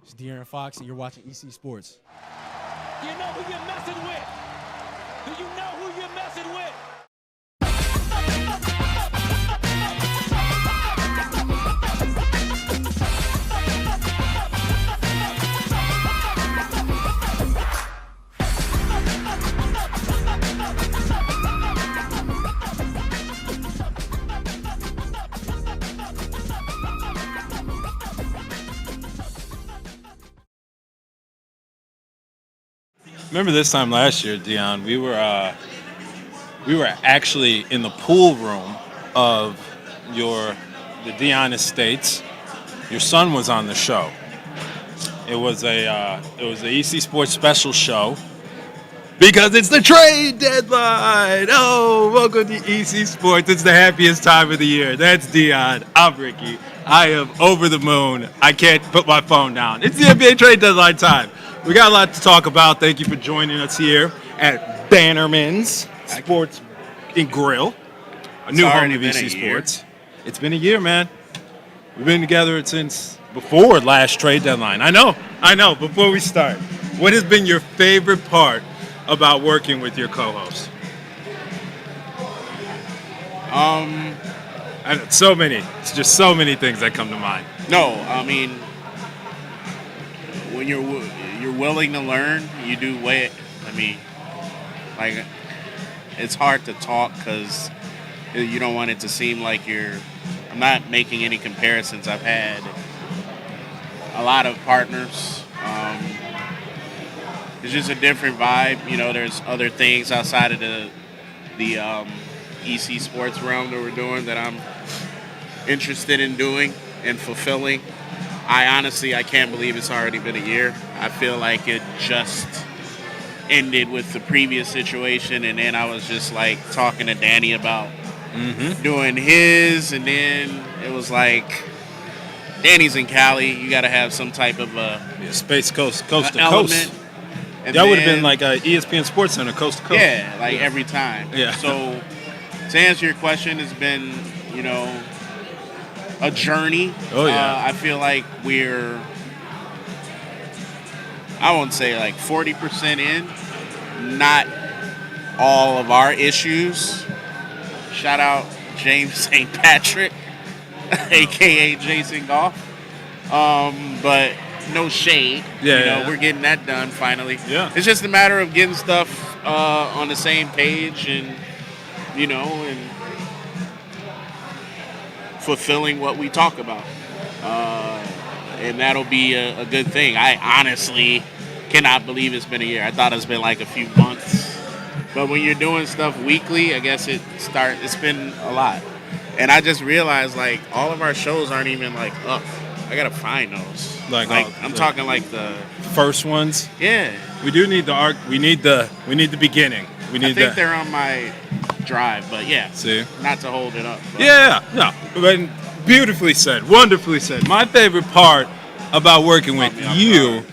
It's Dion Fox, and you're watching ECSports. You know who you're messing with? Do you know who you're messing with? Remember this time last year, Dion? We were actually in the pool room of the Dion Estates. Your son was on the show. It was the ECSports special show because it's the trade deadline. Oh, welcome to ECSports. It's the happiest time of the year. That's Dion. I'm Ricky. I am over the moon. I can't put my phone down. It's the NBA trade deadline time. We got a lot to talk about. Thank you for joining us here at Bannerman's Sports and Grill, a new home of ECSports. It's been a year, man. We've been together since before last trade deadline. I know. Before we start, what has been your favorite part about working with your co-host? I know, so many. It's just so many things that come to mind. No, I mean, when you're willing to learn, you do way. I mean, like, it's hard to talk because you don't want it to seem like I'm not making any comparisons. I've had a lot of partners. It's just a different vibe. You know, there's other things outside of the ECSports realm that we're doing that I'm interested in doing and fulfilling. I can't believe it's already been a year. I feel like it just ended with the previous situation, and then I was just like talking to Danny about doing his, and then it was like, Danny's in Cali. You got to have some type of Space coast to element. coast. And That would have been like a ESPN Sports Center, coast to coast. Yeah, like every time. Yeah. So to answer your question, it's been, a journey. Oh, yeah. I feel like I won't say like 40% in, not all of our issues. Shout out James St. Patrick, a.k.a. Jason Goff. But no shade. Yeah. We're getting that done finally. Yeah. It's just a matter of getting stuff on the same page and fulfilling what we talk about. And that'll be a good thing. I honestly cannot believe it's been a year. I thought it's been like a few months. But when you're doing stuff weekly, I guess it's been a lot. And I just realized, like, all of our shows aren't even, like, up. I got to find those. I'm talking like the first ones. Yeah. We do need the arc. We need the beginning. I think they're on my drive, but yeah. See? Not to hold it up. But. Yeah. No. But beautifully said. Wonderfully said. My favorite part about working with you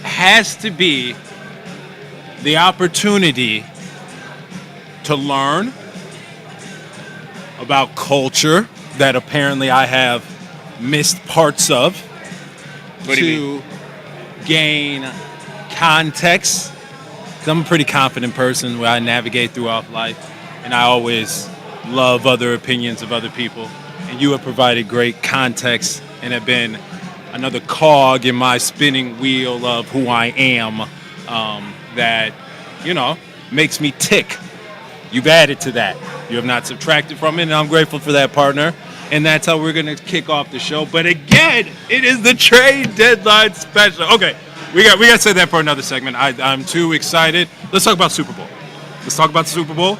has to be the opportunity to learn about culture that apparently I have missed parts of. What do you mean? Gain context. 'Cause I'm a pretty confident person where I navigate throughout life, and I always love other opinions of other people. And you have provided great context and have been another cog in my spinning wheel of who I am that, makes me tick. You've added to that. You have not subtracted from it, and I'm grateful for that, partner. And that's how we're going to kick off the show. But again, it is the trade deadline special. Okay, we got to say that for another segment. I'm too excited. Let's talk about Super Bowl. Let's talk about the Super Bowl.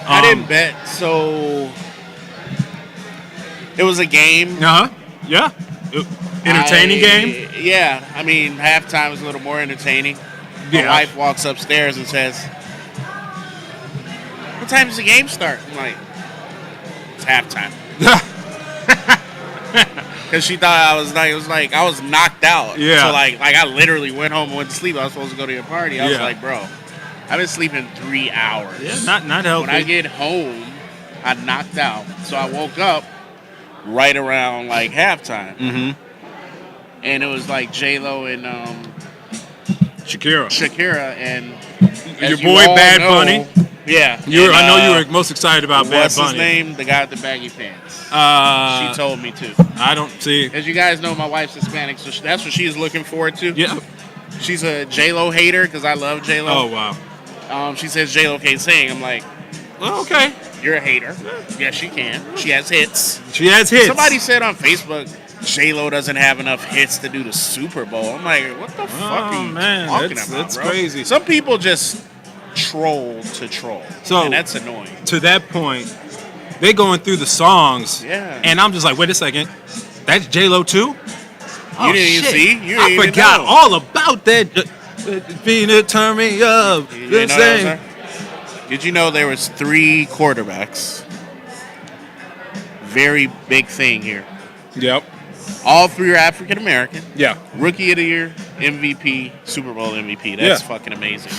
I didn't bet, so it was a game. Yeah. Entertaining game? Yeah. I mean, halftime was a little more entertaining. My wife walks upstairs and says, "What time does the game start?" I'm like, "It's halftime." Because she thought I was knocked out. Yeah. So I literally went home and went to sleep. I was supposed to go to a party. I was like, bro, I've been sleeping 3 hours. Yeah, not healthy. When I get home, I knocked out. So I woke up right around halftime. Mm-hmm. and it was like J-Lo and Shakira, and your as boy you all Bad know, Bunny. Yeah, I know you were most excited about Bad what's Bunny. his name? The guy with the baggy pants. She told me to. I don't see. As you guys know, my wife's Hispanic, so that's what she's looking forward to. Yeah. She's a J-Lo hater because I love J-Lo. Oh wow. She says J-Lo can't sing. I'm like, Well, okay. you're a hater. Yes, she can. She has hits. She has hits. Somebody said on Facebook, J-Lo doesn't have enough hits to do the Super Bowl. I'm like, what the fuck are you talking about, that's bro? crazy. Some people just troll to troll, and that's annoying. To that point, they going through the songs, Yeah. and I'm just like, wait a second, that's J-Lo too? You didn't even see? You didn't I even forgot know. all about that. Being turn me up. You know what I'm Did you know there was 3 quarterbacks? Very big thing here. Yep. All 3 are African American. Yeah. Rookie of the year, MVP, Super Bowl MVP. That's fucking amazing.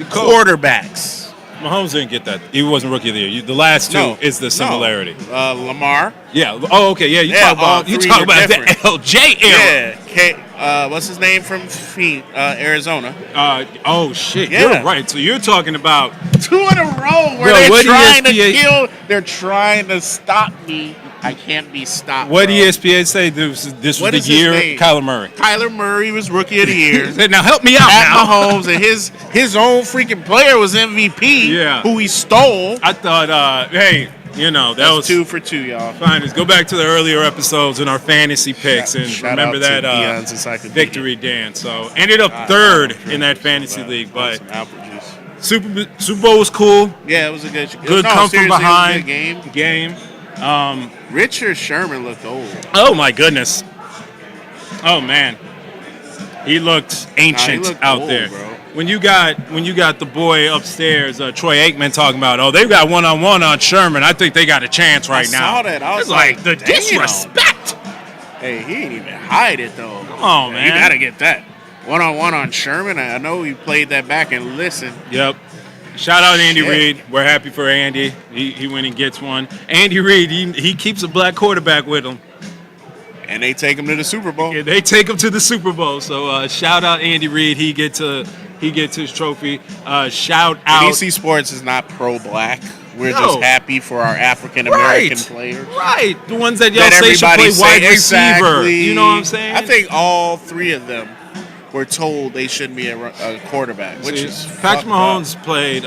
Cool. Quarterbacks. Mahomes didn't get that. He wasn't rookie of the year. The last 2 is the similarity. No. Lamar. Yeah. Oh, okay. Yeah. You talk about the LJ era. Yeah. What's his name from Arizona? Oh shit. Yeah. You're right. So you're talking about 2 in a row where they're trying to kill. They're trying to stop me. I can't be stopped. What did ESPN say? This was the year Kyler Murray. Kyler Murray was rookie of the year. Said, now help me out Pat now. Mahomes, and his own freaking player was MVP. Yeah. Who he stole. I thought, hey, that was 2 for 2, y'all. Fine. Just go back to the earlier episodes in our fantasy picks and Shout remember out that to Dion's Encyclopedia. victory dance. So ended up third in that fantasy league, but some apple juice. Super Bowl was cool. Yeah, it was a good Come from behind game. game. Richard Sherman looked old. Oh my goodness. Oh man, he looked ancient out old, there. bro. When you got the boy upstairs, Troy Aikman talking about, oh, they've got one-on-one on Sherman. I think they got a chance right now. I saw that. I was like the damn. disrespect. Hey, he didn't even hide it though. Come on, man. You gotta get that one-on-one on Sherman. I know he played that back and listened. Yep. Shout out Andy Shit. Reid. We're happy for Andy. He went and gets one. Andy Reid, he keeps a black quarterback with him. And they take him to the Super Bowl. Yeah, they take him to the Super Bowl. So shout out Andy Reid. He gets his trophy. Shout out. ECSports is not pro-black. We're just happy for our African American players. Right. The ones that y'all say should play wide receiver. Exactly. You know what I'm saying? I think all 3 of them were told they shouldn't be a quarterback, which is Patrick Mahomes played.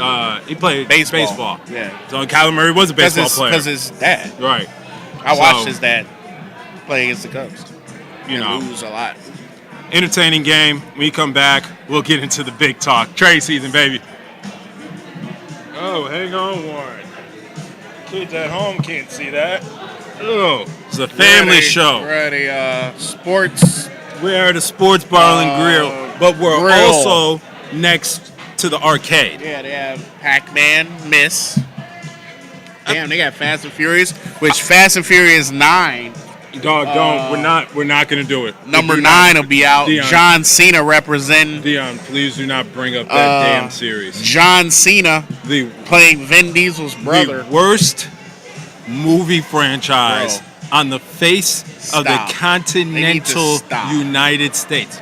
He played baseball. Yeah. So Kyler Murray was a baseball player because his dad. Right. I watched his dad play against the Cubs. Lose a lot. Entertaining game. When we come back, we'll get into the big talk. Trade season, baby. Oh, hang on, Warren. Kids at home can't see that. Oh, it's a family show. We're at a sports. We are at a sports bar and grill, but we're also next to the arcade. Yeah, they have Pac-Man, Miss. Damn, they got Fast and Furious, which Fast and Furious 9. Dog, don't. We're not gonna do it. Number 9 will be out. Dion. John Cena representing. Dion, please do not bring up that damn series. John Cena playing Vin Diesel's brother. The worst movie franchise on the face of the continental United States.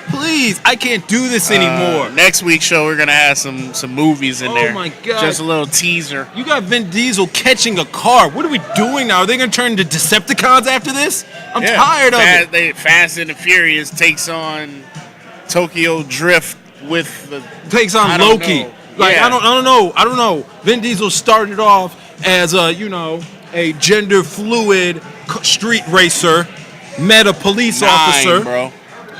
Please, I can't do this anymore. Next week's show, we're gonna have some movies in there. Oh my god! Just a little teaser. You got Vin Diesel catching a car. What are we doing now? Are they gonna turn into Decepticons after this? I'm tired of it. Fast and the Furious takes on Tokyo Drift with the takes on Loki. Like I don't know. Vin Diesel started off as a gender fluid street racer, met a police officer, bro.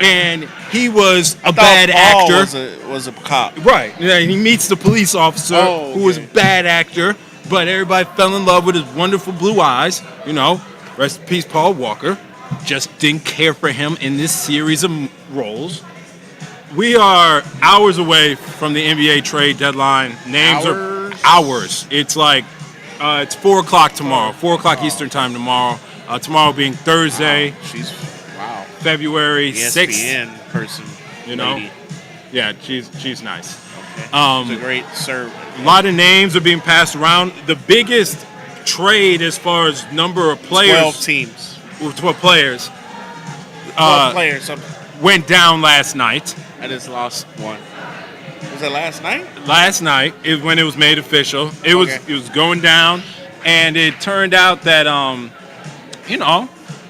And he was a bad actor. Was a cop. Right. Yeah, he meets the police officer who was a bad actor, but everybody fell in love with his wonderful blue eyes. Rest in peace, Paul Walker. Just didn't care for him in this series of roles. We are hours away from the NBA trade deadline. Names are hours. It's like it's 4 o'clock tomorrow. 4 o'clock Eastern time tomorrow. Tomorrow being Thursday. Wow. February ESPN 6th. person. Lady. Yeah, she's nice. Okay. She's a great server. A lot of names are being passed around. The biggest trade as far as number of players. 12 teams. 12 players player, something. went down last night. I just lost one. Was it last night? Last night, when it was made official, it was going down, and it turned out that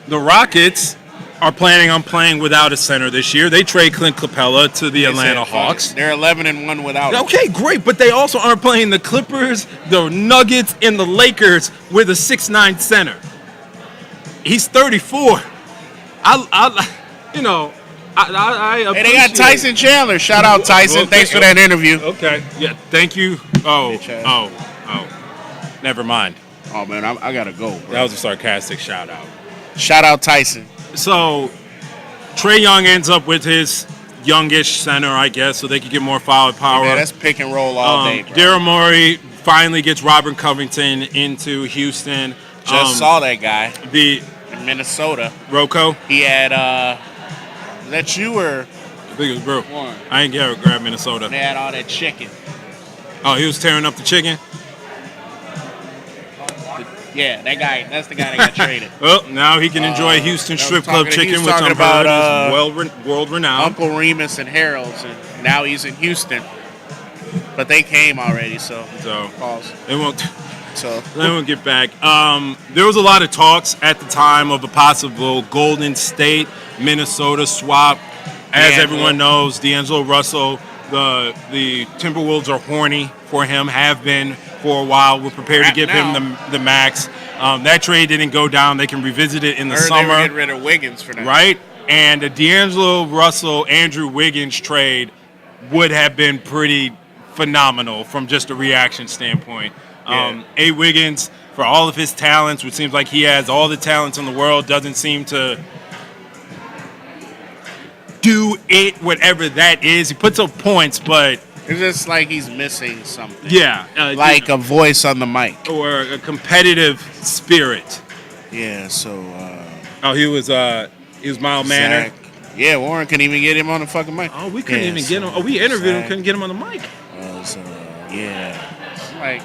the Rockets are planning on playing without a center this year. They trade Clint Capella to the Atlanta Hawks. They're 11-1 without him. Okay, great, but they also aren't playing the Clippers, the Nuggets, and the Lakers with a 6'9" center. He's 34. I Hey, they got Tyson Chandler. Shout out Tyson. Okay. Thanks for that interview. Okay. Yeah. Thank you. Oh. Never mind. Oh man, I gotta go, bro. That was a sarcastic shout out. Shout out Tyson. So, Trae Young ends up with his youngish center, I guess, so they could get more foul power. Yeah, that's pick and roll all day, bro. Daryl Morey finally gets Robert Covington into Houston. Just saw that guy. In Minnesota. Rocco. He had was that you or? I think it was Brew. Warren. I ain't get grab Minnesota. They had all that chicken. Oh, he was tearing up the chicken? Yeah, that guy. That's the guy that got traded. Well, now he can enjoy Houston Strip Club chicken, which I'm heard is world renowned. Uncle Remus and Harold's, and now he's in Houston. But they came already, so pause. They won't. So they won't get back. There was a lot of talks at the time of a possible Golden State Minnesota swap. As everyone knows, D'Angelo Russell, the Timberwolves are horny for him, have been for a while. We're prepared to give him the max. That trade didn't go down. They can revisit it in the summer. They were getting rid of Wiggins for that. Right? And the D'Angelo Russell, Andrew Wiggins trade would have been pretty phenomenal from just a reaction standpoint. A. Wiggins, for all of his talents, which seems like he has all the talents in the world, doesn't seem to do it, whatever that is. He puts up points, but it's just like he's missing something. Yeah. Like a voice on the mic. Or a competitive spirit. Yeah, so he was mild-mannered. Yeah, Warren couldn't even get him on the fucking mic. Oh, we couldn't even get him. Oh, we interviewed him, couldn't get him on the mic. Like,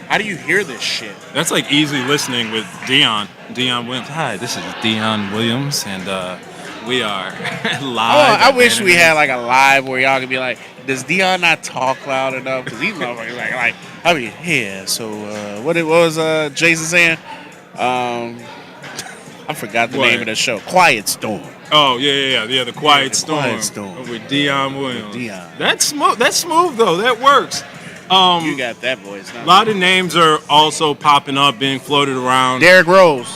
how do you hear this shit? That's like easy listening with Dion Williams. Hi, this is Dion Williams, and we are live. Oh, I wish we had like a live where y'all could be like, does Dion not talk loud enough? Because these motherfuckers like, I mean, yeah. So what was Jason saying? I forgot the name of the show. Quiet Storm. Oh yeah, the Quiet Storm. Quiet Storm With Dion Williams. Dion. That's smooth though. That works. You got that voice. A lot of names are also popping up, being floated around. Derrick Rose.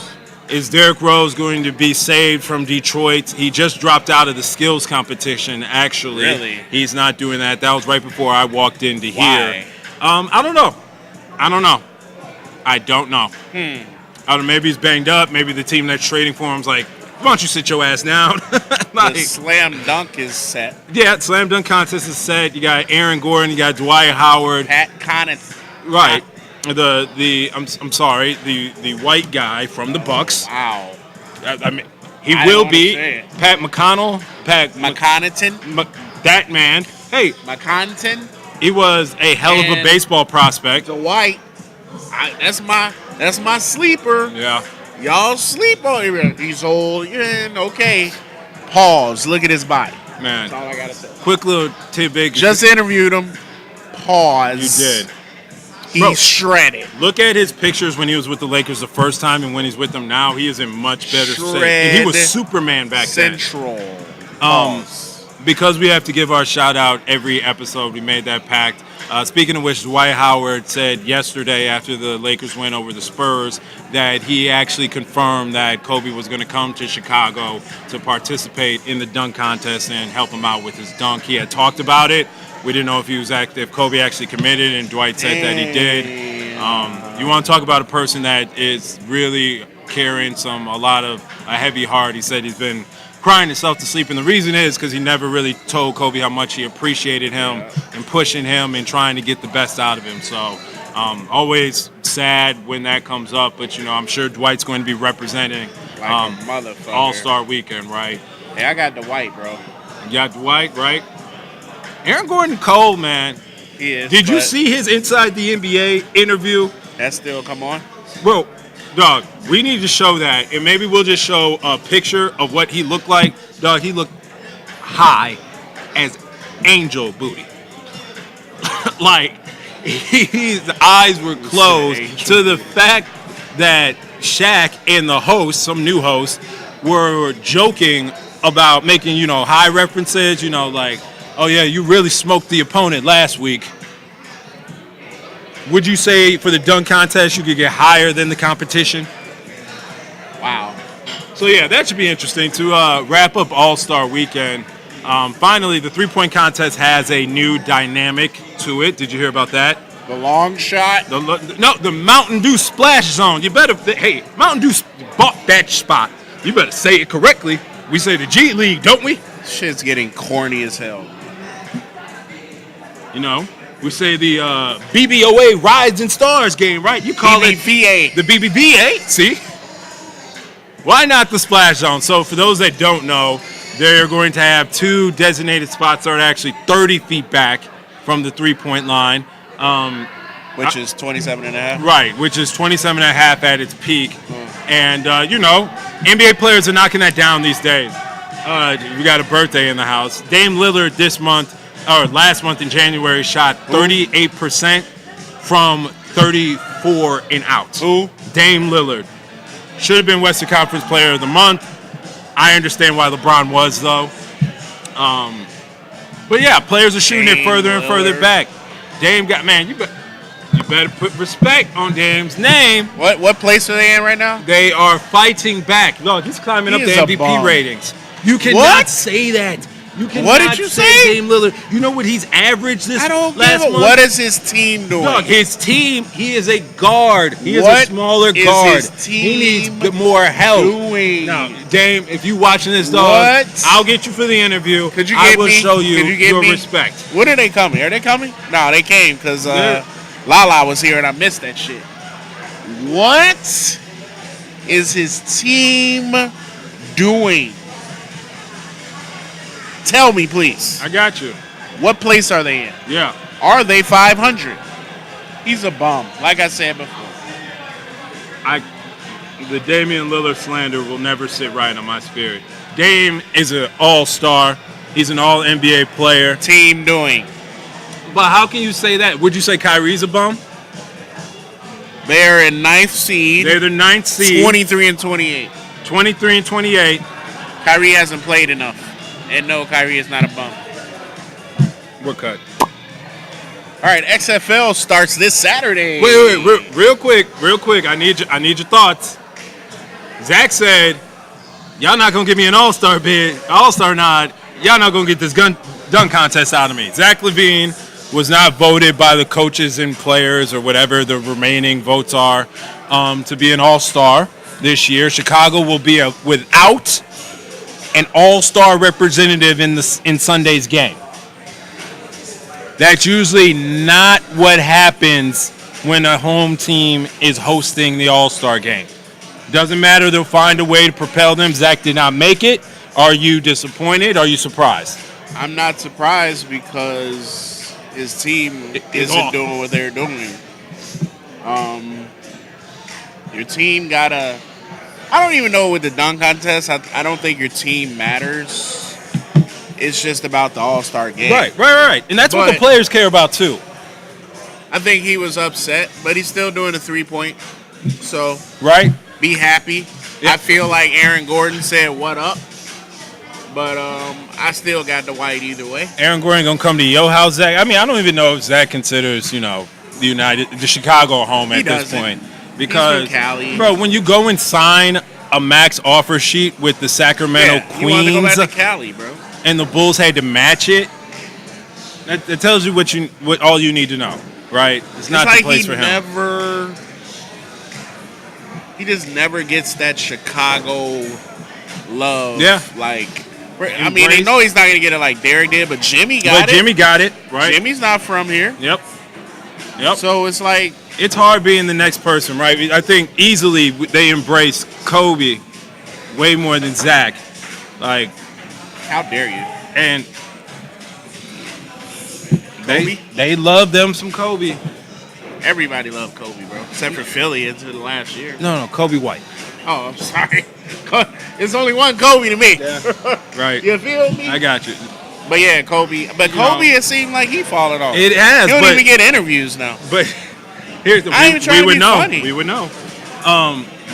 Is Derrick Rose going to be saved from Detroit? He just dropped out of the skills competition, actually. Really? He's not doing that. That was right before I walked into Why? here. I don't know. I don't know. I don't know. I don't know. Maybe he's banged up. Maybe the team that's trading for him's like, why don't you sit your ass down? The slam dunk is set. Yeah, slam dunk contest is set. You got Aaron Gordon. You got Dwight Howard. Pat Connaughton. Right. I'm sorry. The white guy from the Bucks. Wow. I mean, he will be Pat McConnell. McConnaughton. That man. Hey, McConnaughton. he was a hell of a baseball prospect. The white. That's my sleeper. Yeah. Y'all sleep on him. He's old. Yeah, okay. Pause. Look at his body. Man. That's all I gotta say. Quick little tidbit. Just interviewed him. Pause. You did. He's shredded. Look at his pictures when he was with the Lakers the first time and when he's with them now. He is in much better shape. And he was Superman back then. Because we have to give our shout out every episode, we made that pact. Speaking of which, Dwight Howard said yesterday after the Lakers win over the Spurs that he actually confirmed that Kobe was going to come to Chicago to participate in the dunk contest and help him out with his dunk. He had talked about it. We didn't know if Kobe actually committed, and Dwight said that he did. You want to talk about a person that is really carrying a heavy heart. He said he's been crying himself to sleep, and the reason is because he never really told Kobe how much he appreciated him and pushing him and trying to get the best out of him. So always sad when that comes up, but I'm sure Dwight's going to be representing All-Star Weekend, right? Hey, I got Dwight, bro. You got Dwight, right? Aaron Gordon cold, man. He is. Did you see his Inside the NBA interview? That still come on? Bro, Dog, we need to show that, and maybe we'll just show a picture of what he looked like. Dog, he looked high as angel booty. Like, his eyes were closed to the fact that Shaq and the host, some new host, were joking about making, high references, like, oh yeah, you really smoked the opponent last week. Would you say for the dunk contest you could get higher than the competition? Wow. So yeah, that should be interesting to wrap up All-Star Weekend. Finally, the three-point contest has a new dynamic to it. Did you hear about that? The long shot? The Mountain Dew Splash Zone. You better, hey, Mountain Dew bought that spot. You better say it correctly. We say the G League, don't we? Shit's getting corny as hell. We say the BBOA Rides and Stars game, right? You call BBVA. it the BBVA. See? Why not the Splash Zone? So for those that don't know, they're going to have two designated spots that are actually 30 feet back from the three-point line. Which is 27 and a half. Right, which is 27 and a half at its peak. And, NBA players are knocking that down these days. We got a birthday in the house. Dame Lillard last month in January shot 38% from 34 and out. Who? Dame Lillard. Should have been Western Conference Player of the Month. I understand why LeBron was, though. But yeah, players are shooting it further and further back. Dame you better put respect on Dame's name. What place are they in right now? They are fighting back. Look, he's climbing up the MVP ratings. You cannot say that. You cannot What did you say? Dame Lillard. You know what he's averaged this last month? What is his team doing? Look, his team, he is a guard. He is What a smaller is guard. his team He needs more help. doing? Now, Dame, if you watching this, dog, What? I'll get you for the interview. Could you I get will me? show you Could you get your me? respect. When are they coming? Are they coming? No, they came because Yeah. Lala was here and I missed that shit. What is his team doing? Tell me, please. I got you. What place are they in? Yeah. Are they 500? He's a bum, like I said before. The Damian Lillard slander will never sit right on my spirit. Dame is an all-star. He's an all-NBA player. Team doing. But how can you say that? Would you say Kyrie's a bum? They're in 9th seed. They're the 9th seed. 23 and 28. 23 and 28. Kyrie hasn't played enough. And no, Kyrie is not a bum. We're cut. All right, XFL starts this Saturday. Wait, real quick. I need your thoughts. Zach said, y'all not going to give me an all-star nod. Y'all not going to get this dunk contest out of me. Zach LaVine was not voted by the coaches and players or whatever the remaining votes are to be an all-star this year. Chicago will be without an all-star representative in Sunday's game. That's usually not what happens when a home team is hosting the all-star game. Doesn't matter, they'll find a way to propel them. Zach did not make it. Are you disappointed? Are you surprised? I'm not surprised because his team isn't doing what they're doing. Your team gotta... I don't even know with the dunk contest. I don't think your team matters. It's just about the all-star game. Right. And that's what the players care about, too. I think he was upset, but he's still doing a three-point. So, right? Be happy. Yeah. I feel like Aaron Gordon said, what up? But I still got the white either way. Aaron Gordon going to come to your house, Zach? I mean, I don't even know if Zach considers, the Chicago home at this point. Because, he's from Cali. Bro, when you go and sign a max offer sheet with the Sacramento Queens, he wanted to go back to Cali, bro. And the Bulls had to match it, that tells you what all you need to know, right? It's not like the place for him. He just never gets that Chicago love. Yeah. I mean, they know he's not going to get it like Derek did, but Jimmy got it. Jimmy got it, right? Jimmy's not from here. Yep. So it's like... It's hard being the next person, right? I think easily they embrace Kobe way more than Zach. How dare you? And Kobe? they love them some Kobe. Everybody loved Kobe, bro. Except for Philly until the last year. No, Kobe White. Oh, I'm sorry. It's only one Kobe to me. Yeah. Right. You feel me? I got you. But yeah, Kobe. But Kobe, it seemed like he fallen off. It has. He don't even get interviews now. But here's the I ain't even trying to be funny. We would know.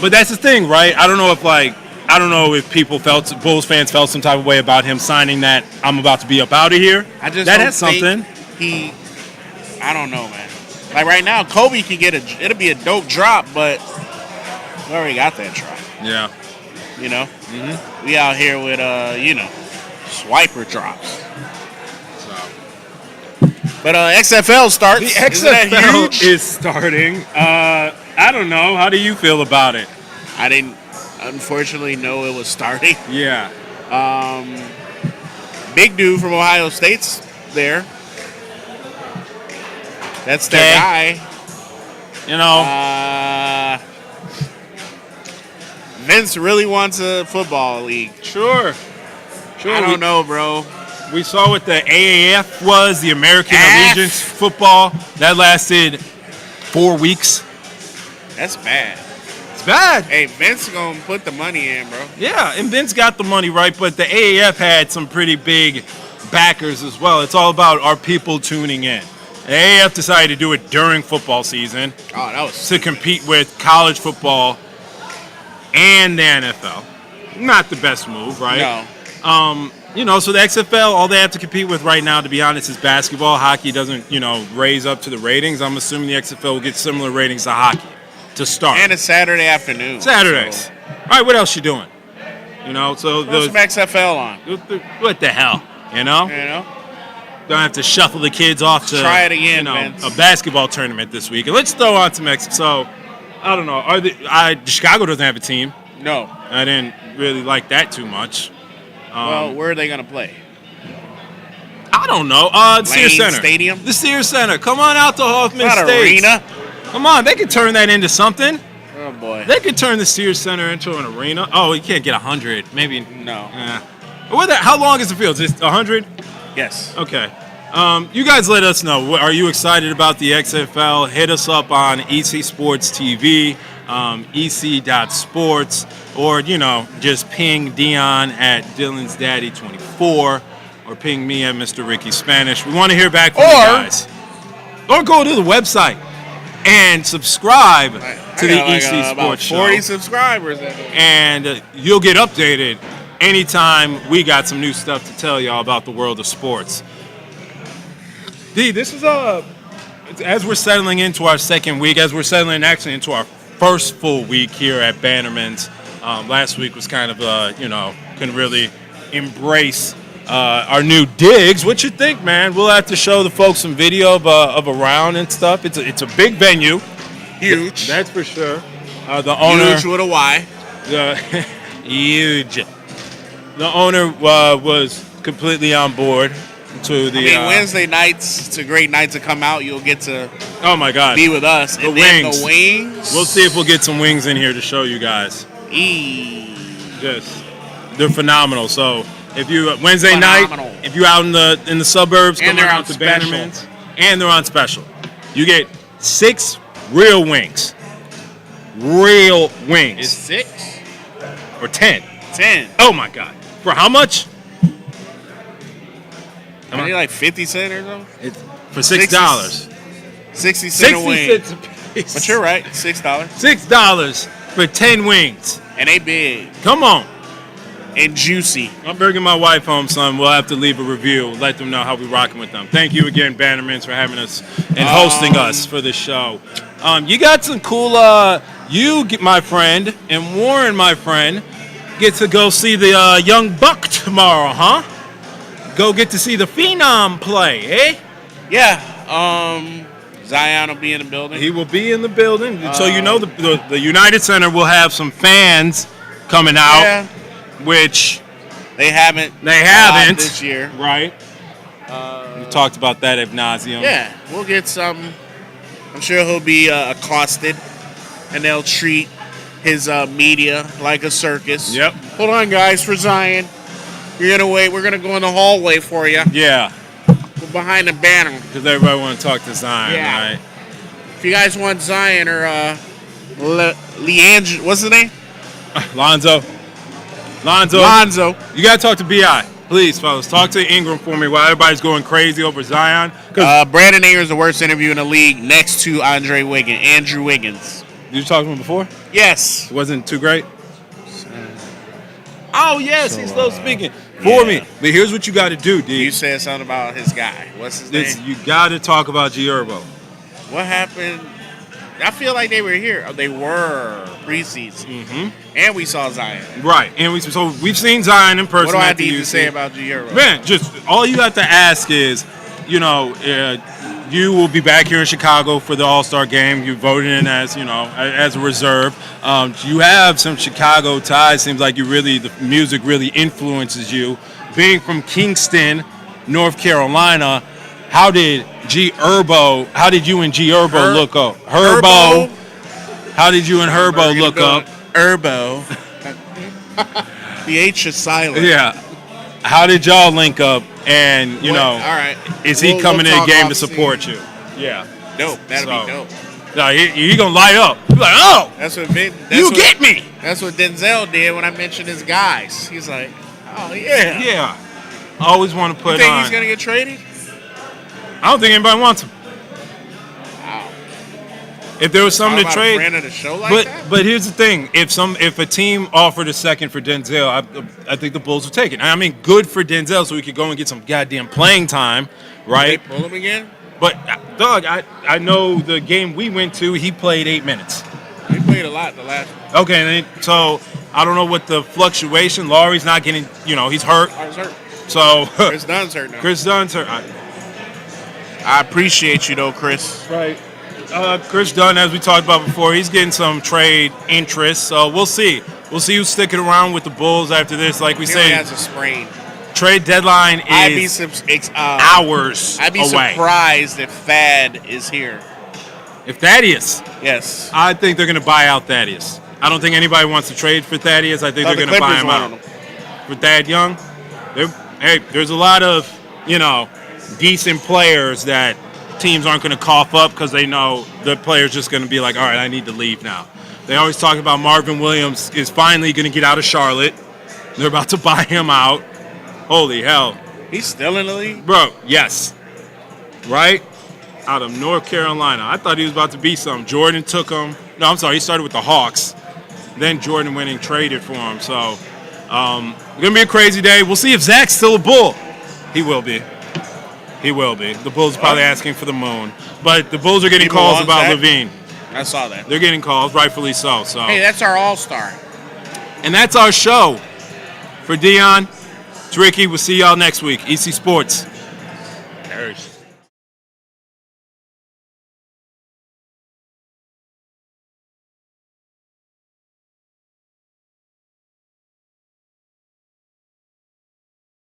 But that's the thing, right? I don't know if Bulls fans felt some type of way about him signing that I'm about to be up out of here. I just that don't has something. I don't know, man. Like right now, Kobe can it'll be a dope drop, but we already got that drop. Yeah. You know? Mm-hmm. We out here with, swiper drops. But XFL starts. The XFL is starting. I don't know. How do you feel about it? I didn't, unfortunately, know it was starting. Yeah. Big dude from Ohio State's there. That's their guy. You know. Vince really wants a football league. Sure. I don't know, bro. We saw what the AAF was, the American Allegiance Football. That lasted 4 weeks. That's bad. It's bad. Hey, Vince gonna put the money in, bro. Yeah, and Vince got the money right, but the AAF had some pretty big backers as well. It's all about our people tuning in. The AAF decided to do it during football season. Oh, that was to compete with college football and the NFL. Not the best move, right? No. So the XFL, all they have to compete with right now, to be honest, is basketball. Hockey doesn't, raise up to the ratings. I'm assuming the XFL will get similar ratings to hockey to start. And it's Saturday afternoon. Saturdays. So. All right, what else you doing? Throw some XFL on. What the hell? Don't have to shuffle the kids off to try it again, Vince. A basketball tournament this week. And let's throw on some XFL. So, I don't know. Chicago doesn't have a team. No. I didn't really like that too much. Well, where are they going to play? I don't know. Sears Center. Stadium? The Sears Center. Come on out to Hoffman Not State. arena. Come on. They could turn that into something. Oh, boy. They could turn the Sears Center into an arena. Oh, you can't get 100. Maybe. No. How long is the field? Just 100? Yes. Okay. You guys let us know. Are you excited about the XFL? Hit us up on ECSports TV, ec.sports, or, just ping Dion at Dylan's Daddy 24, or ping me at Mr. Ricky Spanish. We want to hear back from you guys. Or go to the website and subscribe to the ECSports about 40 show. subscribers. And you'll get updated anytime we got some new stuff to tell y'all about the world of sports. D, this is as we're settling into our second week, as we're settling actually into our first full week here at Bannerman's. Last week was kind of, couldn't really embrace our new digs. What you think, man? We'll have to show the folks some video of a round and stuff. It's a big venue. Huge. That's for sure. The owner. Huge with a Y. Huge. The owner was completely on board. Wednesday nights, it's a great night to come out. You'll get to be with us. The wings. The wings. We'll see if we'll get some wings in here to show you guys. They're phenomenal. So if you Wednesday night, if you're out in the suburbs, and come out to Bannerman's, and they're on special. You get 6 real wings. Real wings. Is 6 or 10? 10. Oh my God! For how much? Are they like 50 cents or something? It's for $6. 60 cents a wing. Cents a piece. But you're right, $6. $6 for 10 wings. And they big. Come on. And juicy. I'm bringing my wife home, son. We'll have to leave a review. Let them know how we're rocking with them. Thank you again, Bannermans, for having us and hosting us for this show. You got some cool, my friend, and Warren, my friend, get to go see the Young Buck tomorrow, huh? Go get to see the Phenom play, eh? Yeah. Zion will be in the building. He will be in the building. So the United Center will have some fans coming out, which they haven't this year. Right. We talked about that ad nauseum. Yeah, we'll get some. I'm sure he'll be accosted, and they'll treat his media like a circus. Yep. Hold on, guys, for Zion. You're going to wait. We're going to go in the hallway for you. Yeah. We're behind the banner. Because everybody want to talk to Zion, right? If you guys want Zion or Leandro, what's his name? Lonzo. You got to talk to B.I. Please, fellas. Talk to Ingram for me while everybody's going crazy over Zion. Brandon Ingram is the worst interview in the league next to Andrew Wiggins. Did you talk to him before? Yes. It wasn't too great? Oh, yes. He's slow speaking. For me. But here's what you got to do, D. You said something about his guy. What's his name? You got to talk about G Herbo. What happened? I feel like they were here. Oh, they were preseason. Mm-hmm. And we saw Zion. Right. And we've seen Zion in person. What do I need to say about G Herbo? Man, just all you have to ask is, you will be back here in Chicago for the All-Star game. You voted in as a reserve. You have some Chicago ties. Seems like the music really influences you. Being from Kingston, North Carolina, how did you and G Herbo look up? Herbo. How did you and Herbo look up? Herbo. The H is silent. Yeah. How did y'all link up? And, all right. Is he coming in the game to support you? Yeah. Dope. That'll be dope. No, he going to light up. He's like, oh, get me. That's what Denzel did when I mentioned his guys. He's like, oh, yeah. Yeah. I always want to put you think he's going to get traded? I don't think anybody wants him. Wow. If there was something to trade, a the show like that? But here's the thing: if a team offered a second for Denzel, I think the Bulls would take it. I mean, good for Denzel, so he could go and get some goddamn playing time, right? Did they pull him again? But Doug, I know the game we went to, he played 8 minutes. He played a lot the last one. Okay, so I don't know what the fluctuation. Laurie's not getting, he's hurt. He's hurt. So Chris Dunn's hurt now. Chris Dunn's hurt. I appreciate you though, Chris. Right. Chris Dunn, as we talked about before, he's getting some trade interest. So we'll see. We'll see who's sticking around with the Bulls after this. Like we say, he has a sprain. Trade deadline is hours I'd be away. surprised if Thad is here. If Thaddeus? Yes. I think they're going to buy out Thaddeus. I don't think anybody wants to trade for Thaddeus. I think they're going to buy him out. For Thad Young? There's a lot of, decent players that teams aren't going to cough up because they know the player's just going to be like, all right, I need to leave now. They always talk about Marvin Williams is finally going to get out of Charlotte. They're about to buy him out. Holy hell. He's still in the league? Bro, yes. Right? Out of North Carolina. I thought he was about to be something. Jordan took him. No, I'm sorry. He started with the Hawks. Then Jordan went and traded for him. So, it's going to be a crazy day. We'll see if Zach's still a Bull. He will be. He will be. The Bulls are probably asking for the moon. But the Bulls are getting calls about Levine. I saw that. They're getting calls, rightfully so. Hey, that's our all-star. And that's our show. For Dion, it's Ricky. We'll see y'all next week. EC Sports. There's.